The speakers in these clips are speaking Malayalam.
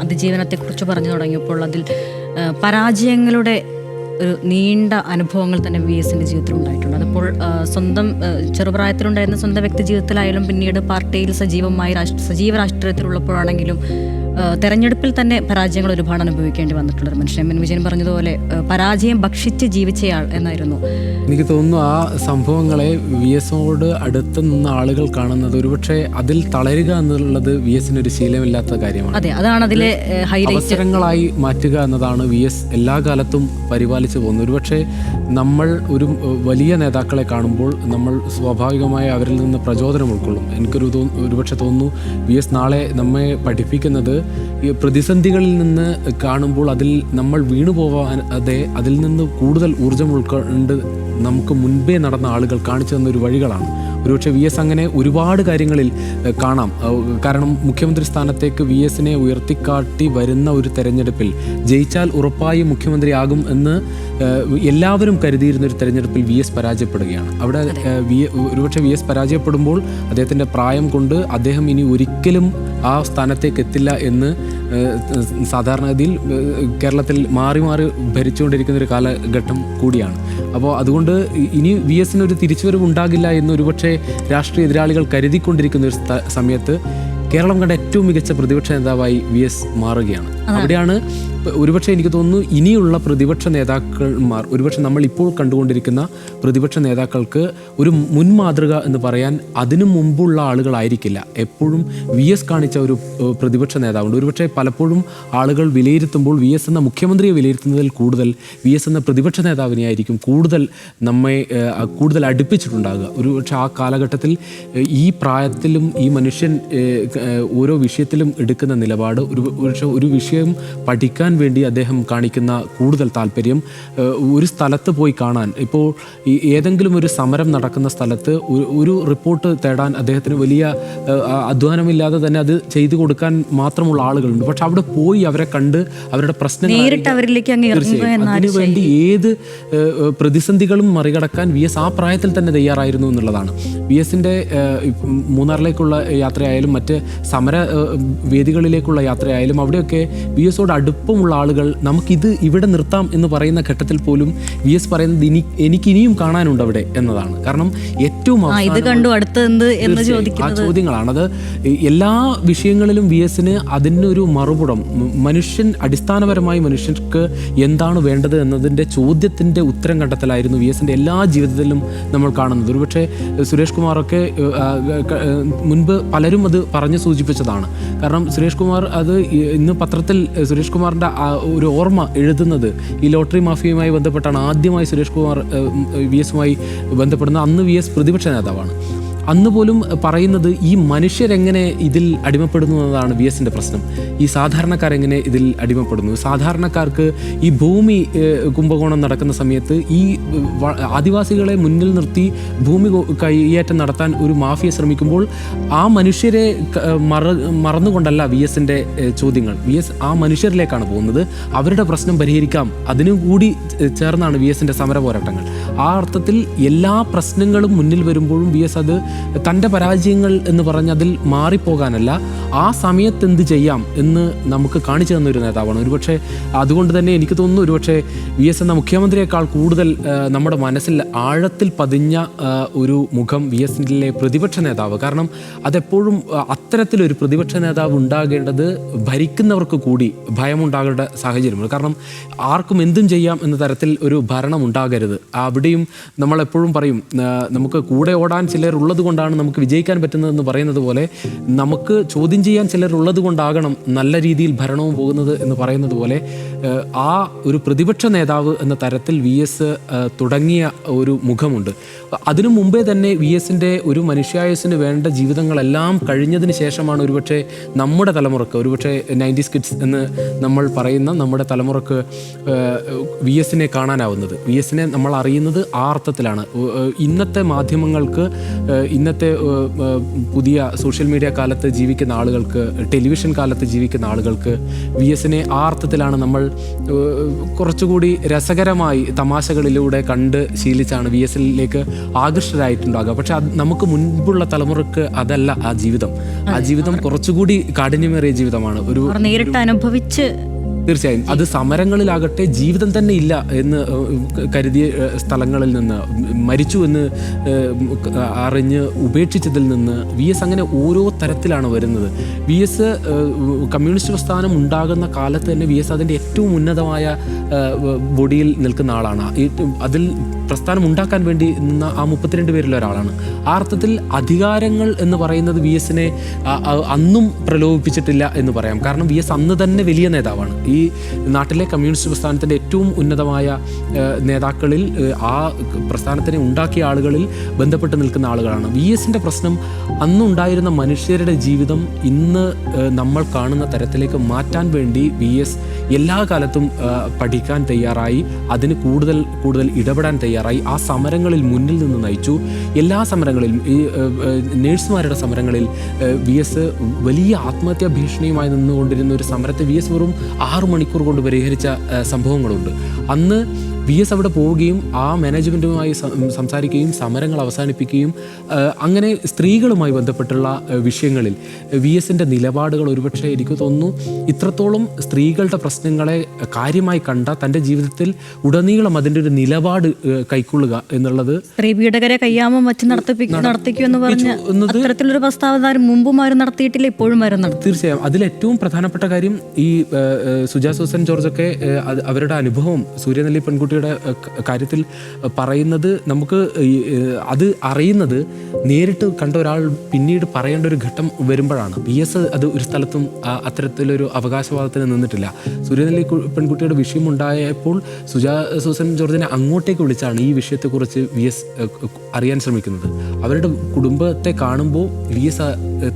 അതിജീവനത്തെക്കുറിച്ച് പറഞ്ഞു തുടങ്ങിയപ്പോൾ അതിൽ പരാജയങ്ങളുടെ ഒരു നീണ്ട അനുഭവങ്ങൾ തന്നെ വി എസിൻ്റെ ജീവിതത്തിൽ ഉണ്ടായിട്ടുണ്ട്. അതിപ്പോൾ സ്വന്തം ചെറുപ്രായത്തിലുണ്ടായിരുന്ന സ്വന്തം വ്യക്തി ജീവിതത്തിലായാലും പിന്നീട് പാർട്ടിയിൽ സജീവ രാഷ്ട്രീയത്തിലുള്ളപ്പോഴാണെങ്കിലും തെരഞ്ഞെടുപ്പിൽ തന്നെ പരാജയങ്ങൾ ഒരുപാട് അനുഭവിക്കേണ്ടി വന്നിട്ടുള്ളൊരു മനുഷ്യൻ. എം. വിജയൻ പറഞ്ഞതുപോലെ പരാജയം ഭക്ഷിച്ച് ജീവിച്ചയാൾ എന്നായിരുന്നു. എനിക്ക് തോന്നുന്നു ആ സംഭവങ്ങളെ വി എസോട് അടുത്ത് നിന്ന ആളുകൾ കാണുന്നത് ഒരുപക്ഷെ അതിൽ തളരുക എന്നുള്ളത് വി എസിനൊരു ശീലമില്ലാത്ത കാര്യമാണ്. അതെ, അതാണ് അതിലെ ഹൈലൈറ്റ്. അവസരങ്ങളായി മാറ്റുക എന്നതാണ് വി എസ് എല്ലാ കാലത്തും പരിപാലിച്ചു പോകുന്നത്. ഒരുപക്ഷെ നമ്മൾ ഒരു വലിയ നേതാക്കളെ കാണുമ്പോൾ നമ്മൾ സ്വാഭാവികമായി അവരിൽ നിന്ന് പ്രചോദനം ഉൾക്കൊള്ളും. ഒരുപക്ഷെ തോന്നുന്നു വി എസ് നാളെ നമ്മെ പഠിപ്പിക്കുന്നത് ഈ പ്രതിസന്ധികളിൽ നിന്ന് കാണുമ്പോൾ അതിൽ നമ്മൾ വീണു പോവാതെ അതിൽ നിന്ന് കൂടുതൽ ഊർജ്ജം ഉൾക്കൊണ്ട് നമുക്ക് മുൻപേ നടന്ന ആളുകൾ കാണിച്ചു തന്ന ഒരു വഴികളാണ്. ഒരുപക്ഷെ വി എസ് അങ്ങനെ ഒരുപാട് കാര്യങ്ങളിൽ കാണാം. കാരണം മുഖ്യമന്ത്രി സ്ഥാനത്തേക്ക് വി എസിനെ ഉയർത്തിക്കാട്ടി വരുന്ന ഒരു തെരഞ്ഞെടുപ്പിൽ ജയിച്ചാൽ ഉറപ്പായും മുഖ്യമന്ത്രിയാകും എന്ന് എല്ലാവരും കരുതിയിരുന്നൊരു തെരഞ്ഞെടുപ്പിൽ വി എസ് പരാജയപ്പെടുകയാണ്. അവിടെ ഒരുപക്ഷെ വി എസ് പരാജയപ്പെടുമ്പോൾ അദ്ദേഹത്തിൻ്റെ പ്രായം കൊണ്ട് അദ്ദേഹം ഇനി ഒരിക്കലും ആ സ്ഥാനത്തേക്ക് എത്തില്ല എന്ന് സാധാരണഗതിയിൽ കേരളത്തിൽ മാറി മാറി ഭരിച്ചുകൊണ്ടിരിക്കുന്ന ഒരു കാലഘട്ടം കൂടിയാണ്. അപ്പോൾ അതുകൊണ്ട് ഇനി വി എസിനൊരു തിരിച്ചുവരവ് ഉണ്ടാകില്ല എന്ന് ഒരുപക്ഷെ രാഷ്ട്രീയ എതിരാളികൾ കരുതിക്കൊണ്ടിരിക്കുന്ന ഒരു സമയത്ത് കേരളം കണ്ട ഏറ്റവും മികച്ച പ്രതിപക്ഷ നേതാവായി വി എസ് മാറുകയാണ്. അവിടെയാണ് ഒരുപക്ഷെ എനിക്ക് തോന്നുന്നു ഇനിയുള്ള പ്രതിപക്ഷ നേതാക്കന്മാർ, ഒരുപക്ഷെ നമ്മൾ ഇപ്പോൾ കണ്ടുകൊണ്ടിരിക്കുന്ന പ്രതിപക്ഷ നേതാക്കൾക്ക് ഒരു മുൻമാതൃക എന്ന് പറയാൻ അതിനു മുമ്പുള്ള ആളുകളായിരിക്കില്ല. എപ്പോഴും വി എസ് കാണിച്ച ഒരു പ്രതിപക്ഷ നേതാവുണ്ട്. ഒരുപക്ഷെ പലപ്പോഴും ആളുകൾ വിലയിരുത്തുമ്പോൾ വി എസ് എന്ന മുഖ്യമന്ത്രിയെ വിലയിരുത്തുന്നതിൽ കൂടുതൽ വി എസ് എന്ന പ്രതിപക്ഷ നേതാവിനെയായിരിക്കും നമ്മെ കൂടുതൽ അടുപ്പിച്ചിട്ടുണ്ടാകുക. ഒരുപക്ഷെ ആ കാലഘട്ടത്തിൽ ഈ പ്രായത്തിലും ഈ മനുഷ്യൻ ഓരോ വിഷയത്തിലും എടുക്കുന്ന നിലപാട്, ഒരു വിഷയം പഠിക്കാൻ വേണ്ടി അദ്ദേഹം കാണിക്കുന്ന കൂടുതൽ താല്പര്യം, ഒരു സ്ഥലത്ത് പോയി കാണാൻ, ഇപ്പോൾ ഏതെങ്കിലും ഒരു സമരം നടക്കുന്ന സ്ഥലത്ത് ഒരു റിപ്പോർട്ട് തേടാൻ അദ്ദേഹത്തിന് വലിയ അധ്വാനമില്ലാതെ തന്നെ അത് ചെയ്തു കൊടുക്കാൻ മാത്രമുള്ള ആളുകളുണ്ട്. പക്ഷെ അവിടെ പോയി അവരെ കണ്ട് അവരുടെ പ്രശ്നങ്ങൾ അതിനുവേണ്ടി ഏത് പ്രതിസന്ധികളും മറികടക്കാൻ വി എസ് ആ പ്രായത്തിൽ തന്നെ തയ്യാറായിരുന്നു എന്നുള്ളതാണ്. വി എസിൻ്റെ മൂന്നാറിലേക്കുള്ള യാത്രയായാലും മറ്റ് സമര വേദികളിലേക്കുള്ള യാത്രയായാലും അവിടെയൊക്കെ വി എസോട് അടുപ്പമുള്ള ആളുകൾ നമുക്കിത് ഇവിടെ നിർത്താം എന്ന് പറയുന്ന ഘട്ടത്തിൽ പോലും വി എസ് പറയുന്നത് എനിക്കിനിയും കാണാനുണ്ട് അവിടെ എന്നതാണ്. കാരണം ഏറ്റവും ആ ചോദ്യങ്ങളാണത്. എല്ലാ വിഷയങ്ങളിലും വി എസിന് അതിനൊരു മറുപുറം അടിസ്ഥാനപരമായി മനുഷ്യർക്ക് എന്താണ് വേണ്ടത് എന്നതിൻ്റെ ചോദ്യത്തിൻ്റെ ഉത്തരം കണ്ടെത്തലായിരുന്നു വി എസിൻ്റെ എല്ലാ ജീവിതത്തിലും നമ്മൾ കാണുന്നത്. ഒരുപക്ഷെ സുരേഷ് കുമാറൊക്കെ മുൻപ് പലരും അത് പറഞ്ഞു സൂചിപ്പിച്ചതാണ്. കാരണം സുരേഷ് കുമാർ അത് ഇന്ന് പത്രത്തിൽ സുരേഷ് കുമാറിൻ്റെ ഒരു ഓർമ്മ എഴുതുന്നത് ഈ ലോട്ടറി മാഫിയയുമായി ബന്ധപ്പെട്ടാണ്. ആദ്യമായി സുരേഷ് കുമാർ വി എസുമായി ബന്ധപ്പെടുന്നത്. അന്ന് വി എസ് പ്രതിപക്ഷ നേതാവാണ്. അന്ന് പോലും പറയുന്നത് ഈ മനുഷ്യരെങ്ങനെ ഇതിൽ അടിമപ്പെടുന്നു എന്നതാണ് വി എസിൻ്റെ പ്രശ്നം. ഈ സാധാരണക്കാരെങ്ങനെ ഇതിൽ അടിമപ്പെടുന്നു, സാധാരണക്കാർക്ക് ഈ ഭൂമി കുംഭകോണം നടക്കുന്ന സമയത്ത് ഈ ആദിവാസികളെ മുന്നിൽ നിർത്തി ഭൂമി കൈയേറ്റം നടത്താൻ ഒരു മാഫിയ ശ്രമിക്കുമ്പോൾ ആ മനുഷ്യരെ മറന്നുകൊണ്ടല്ല വി എസിൻ്റെ ചോദ്യങ്ങൾ. വി എസ് ആ മനുഷ്യരിലേക്കാണ് പോകുന്നത്. അവരുടെ പ്രശ്നം പരിഹരിക്കാം, അതിനു കൂടി ചേർന്നാണ് വി എസിൻ്റെ സമര പോരാട്ടങ്ങൾ. ആ അർത്ഥത്തിൽ എല്ലാ പ്രശ്നങ്ങളും മുന്നിൽ വരുമ്പോഴും വി എസ് അത് തൻ്റെ പരാജയങ്ങൾ എന്ന് പറഞ്ഞ് അതിൽ മാറിപ്പോകാനല്ല, ആ സമയത്ത് എന്ത് ചെയ്യാം എന്ന് നമുക്ക് കാണിച്ചു തന്നൊരു നേതാവാണ്. ഒരുപക്ഷെ അതുകൊണ്ട് തന്നെ എനിക്ക് തോന്നുന്നു ഒരുപക്ഷെ വി എസ് എന്ന മുഖ്യമന്ത്രിയേക്കാൾ കൂടുതൽ നമ്മുടെ മനസ്സിൽ ആഴത്തിൽ പതിഞ്ഞ ഒരു മുഖം വി എസിൻ്റെ പ്രതിപക്ഷ നേതാവ്. കാരണം അതെപ്പോഴും അത്തരത്തിലൊരു പ്രതിപക്ഷ നേതാവ് ഉണ്ടാകേണ്ടത് ഭരിക്കുന്നവർക്ക് കൂടി ഭയമുണ്ടാകേണ്ട സാഹചര്യമാണ്. കാരണം ആർക്കും എന്തും ചെയ്യാം എന്ന തരത്തിൽ ഒരു ഭരണം ഉണ്ടാകരുത്. അവിടെയും നമ്മളെപ്പോഴും പറയും, നമുക്ക് കൂടെ ഓടാൻ ചിലരുള്ളത് കൊണ്ടാണ് നമുക്ക് വിജയിക്കാൻ പറ്റുന്നതെന്ന് പറയുന്നത് പോലെ നമുക്ക് ചോദ്യം ചെയ്യാൻ ചിലരുള്ളത് കൊണ്ടാകണം നല്ല രീതിയിൽ ഭരണവും പോകുന്നത് എന്ന് പറയുന്നത് പോലെ ആ ഒരു പ്രതിപക്ഷ നേതാവ് എന്ന തരത്തിൽ വി എസ് തുടങ്ങിയ ഒരു മുഖമുണ്ട്. അതിനു മുമ്പേ തന്നെ വി എസിൻ്റെ ഒരു മനുഷ്യായുസിന് വേണ്ട ജീവിതങ്ങളെല്ലാം കഴിഞ്ഞതിന് ശേഷമാണ് ഒരുപക്ഷെ നമ്മുടെ തലമുറക്ക്, ഒരുപക്ഷെ 90s കിഡ്സ് എന്ന് നമ്മൾ പറയുന്ന നമ്മുടെ തലമുറക്ക് വി എസിനെ കാണാനാവുന്നത്. വി എസിനെ നമ്മൾ അറിയുന്നത് ആ അർത്ഥത്തിലാണ്. ഇന്നത്തെ മാധ്യമങ്ങൾക്ക് ഇന്നത്തെ പുതിയ സോഷ്യൽ മീഡിയ കാലത്ത് ജീവിക്കുന്ന ആളുകൾക്ക്, ടെലിവിഷൻ കാലത്ത് ജീവിക്കുന്ന ആളുകൾക്ക് വി എസിനെ ആ അർത്ഥത്തിലാണ് നമ്മൾ കുറച്ചുകൂടി രസകരമായി തമാശകളിലൂടെ കണ്ട് ശീലിച്ചാണ് വി എസിലേക്ക് ആകൃഷ്ടരായിട്ടുണ്ടാകുക. പക്ഷെ അത് നമുക്ക് മുൻപുള്ള തലമുറക്ക് അതല്ല ആ ജീവിതം. ആ ജീവിതം കുറച്ചുകൂടി കാഠിന്യമേറിയ ജീവിതമാണ്. ഒരു നേരിട്ട് അനുഭവിച്ച് തീർച്ചയായും അത് സമരങ്ങളിലാകട്ടെ ജീവിതം തന്നെ ഇല്ല എന്ന് കരുതിയ സ്ഥലങ്ങളിൽ നിന്ന്, മരിച്ചു എന്ന് അറിഞ്ഞ് ഉപേക്ഷിച്ചതിൽ നിന്ന് വി എസ് അങ്ങനെ ഓരോ തരത്തിലാണ് വരുന്നത്. വി എസ് കമ്മ്യൂണിസ്റ്റ് പ്രസ്ഥാനം ഉണ്ടാകുന്ന കാലത്ത് തന്നെ വി എസ് അതിൻ്റെ ഏറ്റവും ഉന്നതമായ ബോഡിയിൽ നിൽക്കുന്ന ആളാണ്. അതിൽ പ്രസ്ഥാനം ഉണ്ടാക്കാൻ വേണ്ടി നിന്ന ആ 32 പേരിൽ ഒരാളാണ്. ആ അർത്ഥത്തിൽ അധികാരങ്ങൾ എന്ന് പറയുന്നത് വി എസിനെ അന്നും പ്രലോഭിപ്പിച്ചിട്ടില്ല എന്ന് പറയാം. കാരണം വി എസ് അന്ന് തന്നെ വലിയ നേതാവാണ്. ഈ നാട്ടിലെ കമ്മ്യൂണിസ്റ്റ് പ്രസ്ഥാനത്തിൻ്റെ ഏറ്റവും ഉന്നതമായ നേതാക്കളിൽ, ആ പ്രസ്ഥാനത്തിനെ ഉണ്ടാക്കിയ ആളുകളിൽ ബന്ധപ്പെട്ട് നിൽക്കുന്ന ആളുകളാണ്. വി എസിൻ്റെ പ്രശ്നം അന്നുണ്ടായിരുന്ന മനുഷ്യരുടെ ജീവിതം ഇന്ന് നമ്മൾ കാണുന്ന തരത്തിലേക്ക് മാറ്റാൻ വേണ്ടി വി എസ് എല്ലാ കാലത്തും പഠിക്കാൻ തയ്യാറായി, അതിന് കൂടുതൽ ഇടപെടാൻ തയ്യാറായി. ആ സമരങ്ങളിൽ മുന്നിൽ നിന്ന് നയിച്ചു. എല്ലാ സമരങ്ങളിലും, ഈ നേഴ്സുമാരുടെ സമരങ്ങളിൽ വി എസ് വലിയ ആത്മഹത്യാ ഭീഷണിയുമായി നിന്നുകൊണ്ടിരുന്ന ഒരു സമരത്തെ വി എസ് വെറും 6 മണിക്കൂർ കൊണ്ട് പരിഹരിച്ച സംഭവങ്ങളുണ്ട്. അന്ന് വി എസ് അവിടെ പോവുകയും ആ മാനേജ്മെൻറ്റുമായി സംസാരിക്കുകയും സമരങ്ങൾ അവസാനിപ്പിക്കുകയും അങ്ങനെ സ്ത്രീകളുമായി ബന്ധപ്പെട്ടുള്ള വിഷയങ്ങളിൽ വി എസിൻ്റെ നിലപാടുകൾ ഒരുപക്ഷെ എനിക്ക് തോന്നുന്നു ഇത്രത്തോളം സ്ത്രീകളുടെ പ്രശ്നങ്ങളെ കാര്യമായി കണ്ട തൻ്റെ ജീവിതത്തിൽ ഉടനീളം അതിൻ്റെ ഒരു നിലപാട് കൈക്കൊള്ളുക എന്നുള്ളത്, സ്ത്രീ പീഡകരെ കയ്യാമം വച്ച് നടത്തിക്കുമെന്ന് പറഞ്ഞ അത്തരത്തിലൊരു പ്രസ്താവന മുമ്പും ആരും നടത്തിയിട്ടില്ല, ഇപ്പോഴും വരുന്നുണ്ട്. തീർച്ചയായും അതിലേറ്റവും പ്രധാനപ്പെട്ട കാര്യം ഈ സുജാ സൂസൻ ജോർജൊക്കെ അവരുടെ അനുഭവം സൂര്യനെല്ലി പെൺകുട്ടിയുടെ കാര്യത്തിൽ പറയുന്നത്, നമുക്ക് അത് അറിയുന്നത് നേരിട്ട് കണ്ട ഒരാൾ പിന്നീട് പറയേണ്ട ഒരു ഘട്ടം വരുമ്പോഴാണ്. വി എസ് അത് ഒരു സ്ഥലത്തും അത്തരത്തിലൊരു അവകാശവാദത്തിന് നിന്നിട്ടില്ല. സൂര്യനെല്ലി പെൺകുട്ടിയുടെ വിഷയം ഉണ്ടായപ്പോൾ സുജാ സൂസൻ ജോർജിനെ അങ്ങോട്ടേക്ക് വിളിച്ചാണ് ഈ വിഷയത്തെക്കുറിച്ച് വി എസ് അറിയാൻ ശ്രമിക്കുന്നത്. അവരുടെ കുടുംബത്തെ കാണുമ്പോൾ വി എസ്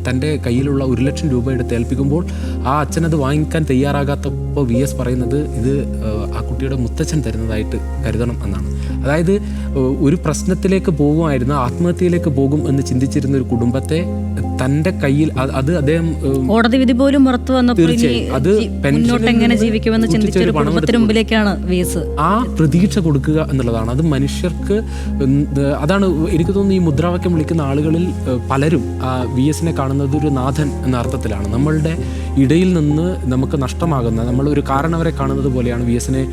തൻ്റെ കയ്യിലുള്ള 1 ലക്ഷം രൂപ എടുത്ത് ഏൽപ്പിക്കുമ്പോൾ ആ അച്ഛനത് വാങ്ങിക്കാൻ തയ്യാറാകാത്തപ്പോൾ വി എസ് പറയുന്നത് ഇത് ആ കുട്ടിയുടെ മുത്തച്ഛൻ തരുന്നതായിട്ട് കരുതണം എന്നാണ്. അതായത് ഒരു പ്രശ്നത്തിലേക്ക് പോകുമായിരുന്ന, ആത്മഹത്യയിലേക്ക് പോകും എന്ന് ചിന്തിച്ചിരുന്ന ഒരു കുടുംബത്തെ തൻ്റെ കയ്യിൽ, അത് അദ്ദേഹം കോടതി വിധി പോലും പുറത്തു വന്നപ്പോൾ അത് എങ്ങനെ ജീവിക്കുമെന്ന് ചിന്തിച്ചൊരു കുടുംബത്തിന് മുമ്പിലേക്കാണ് വി എസ് ആ പ്രതീക്ഷ കൊടുക്കുക എന്നുള്ളതാണ്. അത് മനുഷ്യർക്ക്, അതാണ് എനിക്ക് തോന്നുന്നു ഈ മുദ്രാവാക്യം വിളിക്കുന്ന ആളുകളിൽ പലരും വി എസിനെ കാണുന്നത് ഒരു നാഥൻ എന്ന അർത്ഥത്തിലാണ്. നമ്മളുടെ ഇടയിൽ നിന്ന് നമുക്ക് നഷ്ടമാകുന്ന, നമ്മൾ ഒരു കാരണവരെ കാണുന്നത് പോലെയാണ് വി എസിനെ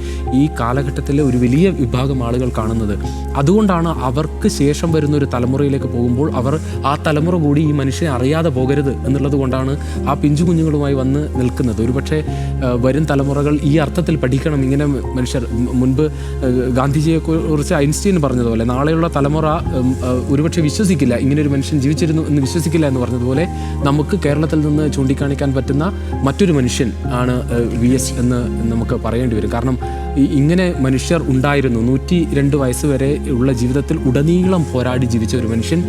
ഈ കാലഘട്ടത്തിലെ ഒരു വലിയ വിഭാഗം ആളുകൾ കാണുന്നത്. അതുകൊണ്ടാണ് അവർക്ക് ശേഷം വരുന്ന ഒരു തലമുറയിലേക്ക് പോകുമ്പോൾ അവർ ആ തലമുറ കൂടി ഈ മനുഷ്യനെ അറിയാതെ പോകരുത് എന്നുള്ളത് കൊണ്ടാണ് ആ പിഞ്ചു കുഞ്ഞുങ്ങളുമായി വന്ന് നിൽക്കുന്നത്. ഒരുപക്ഷെ വരും തലമുറകൾ ഈ അർത്ഥത്തിൽ പഠിക്കണം. ഇങ്ങനെ മനുഷ്യർ, മുൻപ് ഗാന്ധിജിയെ കുറിച്ച് ഐൻസ്റ്റീൻ പറഞ്ഞതുപോലെ നാളെയുള്ള തലമുറ ഒരുപക്ഷെ വിശ്വസിക്കില്ല, ഇങ്ങനൊരു മനുഷ്യൻ ജീവിച്ചിരുന്നു എന്ന് വിശ്വസിക്കില്ല എന്ന് പറഞ്ഞതുപോലെ നമുക്ക് കേരളത്തിൽ നിന്ന് ചൂണ്ടിക്കാണിക്കാൻ പറ്റുന്ന മറ്റൊരു മനുഷ്യൻ ആണ് വി എസ് എന്ന് നമുക്ക് പറയേണ്ടി വരും. കാരണം ഇങ്ങനെ മനുഷ്യർ ഉണ്ടായിരുന്നു. 102 വയസ്സ് വരെ ഉള്ള ജീവിതത്തിൽ ഉടനീളം പോരാടി ജീവിച്ച ഒരു മനുഷ്യൻ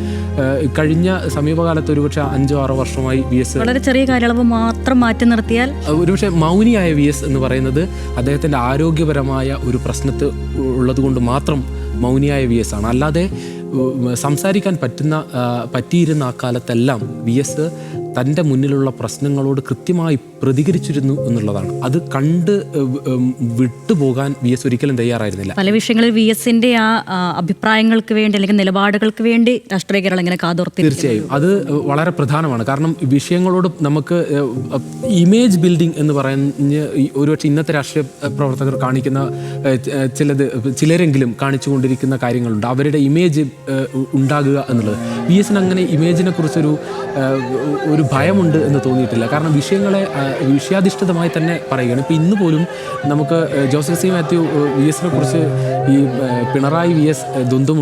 കഴിഞ്ഞ സമീപകാലത്ത് ഒരുപക്ഷെ 5-6 വർഷമായി വി എസ് വളരെ ചെറിയ കാലയളവ് മാത്രം മാറ്റി നിർത്തിയാൽ ഒരുപക്ഷെ മൗനിയായ വി എസ് എന്ന് പറയുന്നത് അദ്ദേഹത്തിൻ്റെ ആരോഗ്യപരമായ ഒരു പ്രശ്നത്തിൽ ഉള്ളത് കൊണ്ട് മാത്രം മൗനിയായ വി എസ് ആണ്. അല്ലാതെ സംസാരിക്കാൻ പറ്റിയിരുന്ന ആ കാലത്തെല്ലാം വി എസ് തൻ്റെ മുന്നിലുള്ള പ്രശ്നങ്ങളോട് കൃത്യമായി പ്രതികരിച്ചിരുന്നു എന്നുള്ളതാണ്. അത് കണ്ട് വിട്ടുപോകാൻ വി എസ് ഒരിക്കലും തയ്യാറായിരുന്നില്ല. പല വിഷയങ്ങളിൽ വി എസിന്റെ ആ അഭിപ്രായങ്ങൾക്ക് വേണ്ടി അല്ലെങ്കിൽ നിലപാടുകൾക്ക് വേണ്ടി രാഷ്ട്രീയ കേരളം ഇങ്ങനെ കാതോർത്തി. തീർച്ചയായും അത് വളരെ പ്രധാനമാണ്. കാരണം വിഷയങ്ങളോട് നമുക്ക് ഇമേജ് ബിൽഡിംഗ് എന്ന് പറഞ്ഞ് ഒരുപക്ഷെ ഇന്നത്തെ രാഷ്ട്രീയ പ്രവർത്തകർ കാണിക്കുന്ന ചിലരെങ്കിലും കാണിച്ചുകൊണ്ടിരിക്കുന്ന കാര്യങ്ങളുണ്ട്. അവരുടെ ഇമേജ് ഉണ്ടാകുക എന്നുള്ളത്. വി എസിന് അങ്ങനെ ഇമേജിനെ കുറിച്ചൊരു ഭയമുണ്ട് എന്ന് തോന്നിയിട്ടില്ല. കാരണം വിഷയങ്ങളെ വിഷയാധിഷ്ഠിതമായി തന്നെ പറയുകയാണ്. ഇപ്പോൾ ഇന്ന് പോലും നമുക്ക് ജോസഫ് സി മാത്യു വി എസിനെ കുറിച്ച് ഈ പിണറായി വി എസ് ദ്വന്ദ്വം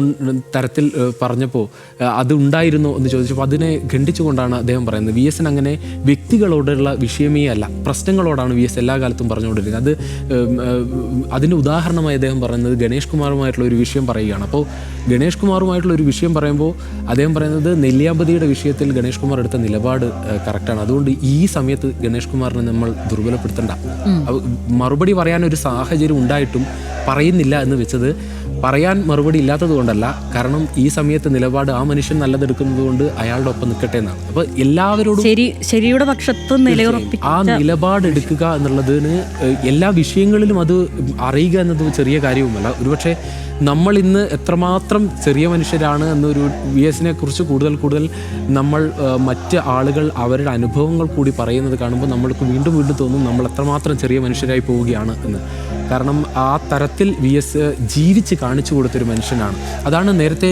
തരത്തിൽ പറഞ്ഞപ്പോൾ അത് ഉണ്ടായിരുന്നോ എന്ന് ചോദിച്ചപ്പോൾ അതിനെ ഖണ്ഡിച്ചുകൊണ്ടാണ് അദ്ദേഹം പറയുന്നത്. വി എസിന് അങ്ങനെ വ്യക്തികളോടുള്ള വിഷയമേ അല്ല, പ്രശ്നങ്ങളോടാണ് വി എസ് എല്ലാ കാലത്തും പറഞ്ഞുകൊണ്ടിരിക്കുന്നത്. അത് അതിൻ്റെ ഉദാഹരണമായി അദ്ദേഹം പറയുന്നത് ഗണേഷ് കുമാറുമായിട്ടുള്ള ഒരു വിഷയം പറയുകയാണ്. അപ്പോൾ ഗണേഷ് കുമാറുമായിട്ടുള്ള ഒരു വിഷയം പറയുമ്പോൾ അദ്ദേഹം പറയുന്നത് നെല്ലിയാമ്പതിയുടെ വിഷയത്തിൽ ഗണേഷ് കുമാർ എടുത്ത നിലപാട് കറക്റ്റാണ്. അതുകൊണ്ട് ഈ സമയത്ത് ഗണേഷ് കുമാറിനെ നമ്മൾ ദുർബലപ്പെടുത്തണ്ട. മറുപടി പറയാനൊരു സാഹചര്യം ഉണ്ടായിട്ടും പറയുന്നില്ല എന്ന് വെച്ചത് പറയാൻ മറുപടി ഇല്ലാത്തത് കൊണ്ടല്ല, കാരണം ഈ സമയത്ത് നിലപാട് ആ മനുഷ്യൻ നല്ലതെടുക്കുന്നത് കൊണ്ട് അയാളുടെ ഒപ്പം നിൽക്കട്ടെ എന്നാണ്. അപ്പോൾ എല്ലാവരോടും ശരിയുടെ പക്ഷത്ത് ആ നിലപാടെടുക്കുക എന്നുള്ളതിന് എല്ലാ വിഷയങ്ങളിലും അത് അറിയുക എന്നത് ചെറിയ കാര്യവുമല്ല. ഒരുപക്ഷെ നമ്മൾ ഇന്ന് എത്രമാത്രം ചെറിയ മനുഷ്യരാണ് എന്നൊരു VSനെ കുറിച്ച് കൂടുതൽ നമ്മൾ മറ്റ് ആളുകൾ അവരുടെ അനുഭവങ്ങൾ കൂടി പറയുന്നത് കാണുമ്പോൾ നമ്മൾക്ക് വീണ്ടും തോന്നും നമ്മൾ എത്രമാത്രം ചെറിയ മനുഷ്യരായി പോവുകയാണ് എന്ന്. കാരണം ആ തരത്തിൽ VS ജീവിച്ച് കാണിച്ചു കൊടുത്തൊരു മനുഷ്യനാണ്. അതാണ് നേരത്തെ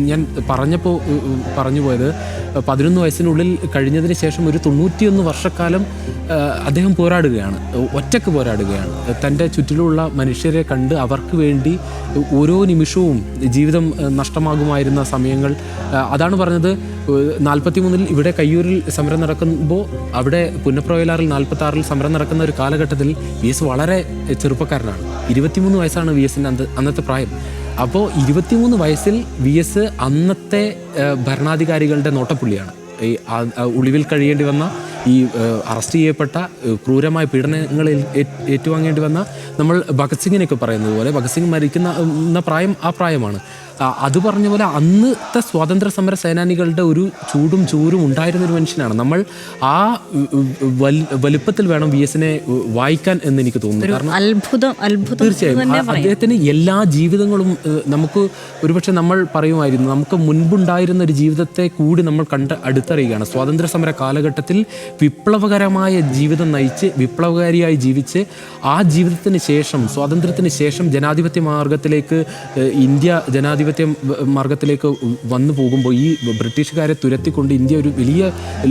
ഞാൻ പറഞ്ഞു പോയത്. 11 വയസ്സിനുള്ളിൽ കഴിഞ്ഞതിന് ശേഷം ഒരു 91 വർഷക്കാലം അദ്ദേഹം പോരാടുകയാണ്, ഒറ്റക്ക് പോരാടുകയാണ്. തൻ്റെ ചുറ്റിലുള്ള മനുഷ്യരെ കണ്ട് അവർക്ക് വേണ്ടി ഓരോ നിമിഷവും ജീവിതം നഷ്ടമാകുമായിരുന്ന സമയങ്ങൾ. അതാണ് പറഞ്ഞത്, 43 ഇവിടെ കയ്യൂരിൽ സമരം നടക്കുമ്പോൾ അവിടെ പുന്നപ്രവയലാറിൽ 46 സമരം നടക്കുന്ന ഒരു കാലഘട്ടത്തിൽ VS വളരെ ചെറുപ്പക്കാരനാണ്. 23 വയസ്സാണ് VSൻ്റെ അന്നത്തെ പ്രായം. അപ്പോൾ 23 വയസ്സിൽ VS അന്നത്തെ ഭരണാധികാരികളുടെ നോട്ടപ്പുള്ളിയാണ്. ഈ ഒളിവിൽ കഴിയേണ്ടി വന്ന, ഈ അറസ്റ്റ് ചെയ്യപ്പെട്ട, ക്രൂരമായ പീഡനങ്ങളിൽ ഏറ്റുവാങ്ങേണ്ടി വന്ന, നമ്മൾ ഭഗത് സിംഗിനെയൊക്കെ പറയുന്നത് പോലെ ഭഗത് സിംഗ് മരിക്കുന്ന പ്രായം ആ പ്രായമാണ്. അത് പറഞ്ഞ പോലെ അന്നത്തെ സ്വാതന്ത്ര്യ സമര സേനാനികളുടെ ഒരു ചൂരും ഉണ്ടായിരുന്നൊരു മനുഷ്യനാണ്. നമ്മൾ ആ വലുപ്പത്തിൽ വേണം VSനെ വായിക്കാൻ എന്ന് എനിക്ക് തോന്നുന്നു. കാരണം തീർച്ചയായും അദ്ദേഹത്തിന് എല്ലാ ജീവിതങ്ങളും നമുക്ക് ഒരുപക്ഷെ നമ്മൾ പറയുമായിരുന്നു, നമുക്ക് മുൻപുണ്ടായിരുന്ന ഒരു ജീവിതത്തെ കൂടി നമ്മൾ അടുത്തറിയുകയാണ്. സ്വാതന്ത്ര്യ സമര കാലഘട്ടത്തിൽ വിപ്ലവകരമായ ജീവിതം നയിച്ച് വിപ്ലവകാരിയായി ജീവിച്ച് ആ ജീവിതത്തിന് ശേഷം, സ്വാതന്ത്ര്യത്തിന് ശേഷം ജനാധിപത്യ മാർഗത്തിലേക്ക്, ഇന്ത്യ ജനാധിപത്യ മാർഗത്തിലേക്ക് വന്നു പോകുമ്പോൾ ഈ ബ്രിട്ടീഷുകാരെ തുരത്തിക്കൊണ്ട് ഇന്ത്യ ഒരു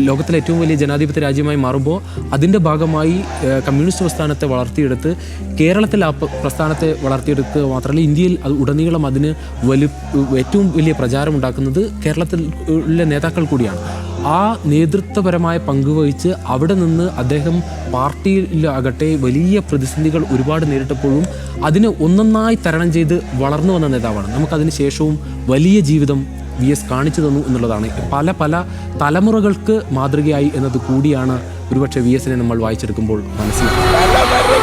ലോകത്തിലെ ഏറ്റവും വലിയ ജനാധിപത്യ രാജ്യമായി മാറുമ്പോൾ അതിൻ്റെ ഭാഗമായി കമ്മ്യൂണിസ്റ്റ് പ്രസ്ഥാനത്തെ വളർത്തിയെടുത്ത്, കേരളത്തിൽ ആ പ്രസ്ഥാനത്തെ വളർത്തിയെടുക്കുക മാത്രമല്ല ഇന്ത്യയിൽ ഉടനീളം അതിന് ഏറ്റവും വലിയ പ്രചാരമുണ്ടാക്കുന്നത് കേരളത്തിലെ നേതാക്കൾ കൂടിയാണ്. ആ നേതൃത്വപരമായ പങ്കുവഹിച്ച് അവിടെ നിന്ന് അദ്ദേഹം പാർട്ടിയിലാകട്ടെ വലിയ പ്രതിസന്ധികൾ ഒരുപാട് നേരിട്ടപ്പോഴും അതിനെ ഒന്നൊന്നായി തരണം ചെയ്ത് വളർന്നു വന്ന നേതാവാണ്. നമുക്കതിന് ശേഷവും വലിയ ജീവിതം VS കാണിച്ചു തന്നു എന്നുള്ളതാണ് പല തലമുറകൾക്ക് മാതൃകയായി എന്നത് കൂടിയാണ് ഒരുപക്ഷെ VSനെ നമ്മൾ വായിച്ചെടുക്കുമ്പോൾ മനസ്സിലാക്കുന്നത്.